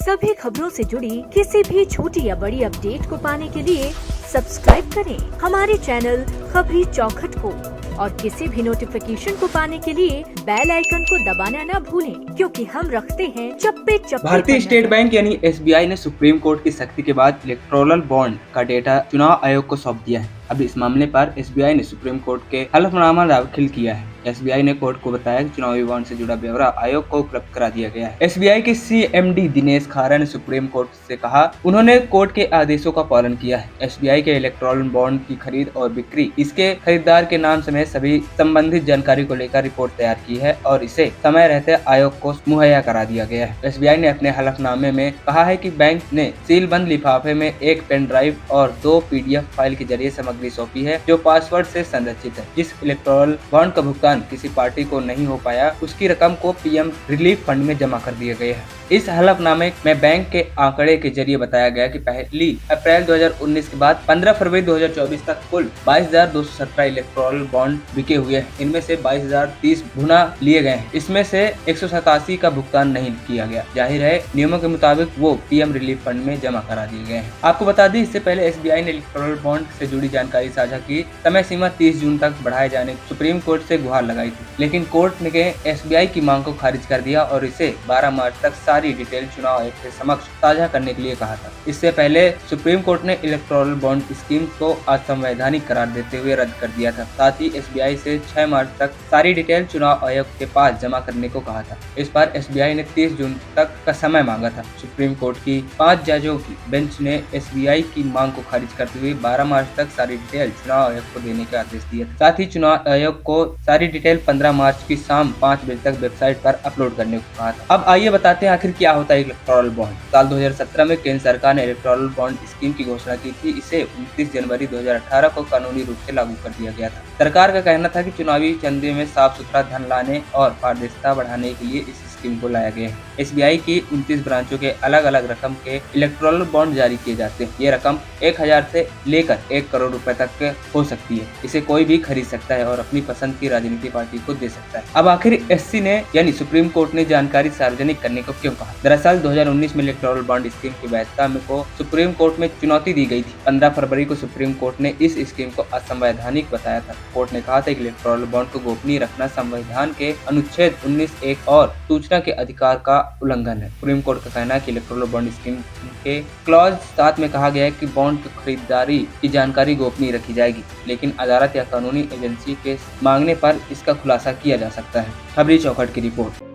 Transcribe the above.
सभी खबरों से जुड़ी किसी भी छोटी या बड़ी अपडेट को पाने के लिए सब्सक्राइब करें हमारे चैनल खबरी चौखट को और किसी भी नोटिफिकेशन को पाने के लिए बेल आइकन को दबाना न भूलें, क्योंकि हम रखते हैं चप्पे चप्पे। भारतीय स्टेट बैंक यानी एसबीआई ने सुप्रीम कोर्ट की सख्ती के बाद इलेक्टोरल बॉन्ड का डेटा चुनाव आयोग को सौंप दिया है। अब इस मामले पर एसबीआई ने सुप्रीम कोर्ट के हलफनामा दाखिल किया है। एसबीआई ने कोर्ट को बताया कि चुनावी बॉन्ड से जुड़ा ब्यौरा आयोग को उपलब्ध करा दिया गया है। एसबीआई के सीएमडी दिनेश खारा ने सुप्रीम कोर्ट से कहा उन्होंने कोर्ट के आदेशों का पालन किया है। एसबीआई के इलेक्टोरल बॉन्ड की खरीद और बिक्री, इसके खरीदार के नाम समेत सभी संबंधित जानकारी को लेकर रिपोर्ट तैयार की है और इसे समय रहते आयोग को मुहैया करा दिया गया है। एसबीआई ने अपने हलफनामे में कहा है कि बैंक ने सीलबंद लिफाफे में एक पेन ड्राइव और 2 पीडीएफ फाइल के जरिए सामग्री सौंपी है जो पासवर्ड से संरचित है। इस इलेक्टोरल बॉन्ड का भुगतान किसी पार्टी को नहीं हो पाया, उसकी रकम को पीएम रिलीफ फंड में जमा कर दिया गया है। इस हलफनामे में बैंक के आंकड़े के जरिए बताया गया कि 1 अप्रैल 2019 के बाद 15 फरवरी 2024 तक कुल 22,217 इलेक्टोरल बॉन्ड बिके हुए हैं। इनमें से 22,030 भुना लिए गए हैं। इसमें से 187 का भुगतान नहीं किया गया। जाहिर है नियमों के मुताबिक वो पीएम रिलीफ फंड में जमा करा दिए गए हैं। आपको बता दें, इससे पहले एसबीआई ने इलेक्टोरल बॉन्ड से जुड़ी जानकारी साझा की समय सीमा 30 जून तक बढ़ाए जाने सुप्रीम कोर्ट से गुहार लगाई थी, लेकिन कोर्ट ने एसबीआई की मांग को खारिज कर दिया और इसे 12 मार्च तक सारी डिटेल चुनाव आयोग के समक्ष साझा करने के लिए कहा था। इससे पहले सुप्रीम कोर्ट ने इलेक्टोरल बॉन्ड स्कीम को असंवैधानिक करार देते हुए रद्द कर दिया था। साथ ही एसबीआई से 6 मार्च तक सारी डिटेल चुनाव आयोग के पास जमा करने को कहा था। इस पर एसबीआई ने 30 जून तक का समय मांगा था। सुप्रीम कोर्ट की 5 जजों की बेंच ने एसबीआई की मांग को खारिज करते हुए 12 मार्च तक सारी डिटेल चुनाव आयोग को देने का आदेश दिया। साथ ही चुनाव आयोग को सारी डिटेल 15 मार्च की शाम 5 बजे तक वेबसाइट पर अपलोड करने को कहा था। अब आइए बताते हैं आखिर क्या होता है इलेक्टोरल बॉन्ड। साल 2017 में केंद्र सरकार ने इलेक्टोरल बॉन्ड स्कीम की घोषणा की थी। इसे 29 जनवरी 2018 को कानूनी रूप से लागू कर दिया गया था। सरकार का कहना था कि चुनावी चंदे में साफ सुथरा धन लाने और पारदर्शिता बढ़ाने के लिए इस स्कीम को लाया गया है। एसबीआई की 29 ब्रांचों के अलग अलग रकम के इलेक्टोरल बॉन्ड जारी किए जाते हैं। ये रकम 1000 से लेकर 1 करोड़ रुपए तक हो सकती है। इसे कोई भी खरीद सकता है और अपनी पसंद की राजनीतिक पार्टी को दे सकता है। अब आखिर एससी ने यानी सुप्रीम कोर्ट ने जानकारी सार्वजनिक करने को क्यों कहा? दरअसल 2019 में इलेक्टोरल बॉन्ड स्कीम की वैधता को सुप्रीम कोर्ट में चुनौती दी गई थी। 15 फरवरी को सुप्रीम कोर्ट ने इस स्कीम को असंवैधानिक बताया था। कोर्ट ने कहा था कि इलेक्टोरल बॉन्ड को गोपनीय रखना संविधान के अनुच्छेद 19(1) और सूचना के अधिकार का उल्लंघन है। सुप्रीम कोर्ट का कहना है कि इलेक्टोरल बॉन्ड स्कीम के क्लॉज 7 में कहा गया है कि बॉन्ड की खरीदारी की जानकारी गोपनीय रखी जाएगी, लेकिन अदालत या कानूनी एजेंसी के मांगने पर इसका खुलासा किया जा सकता है। खबरी चौखट की रिपोर्ट।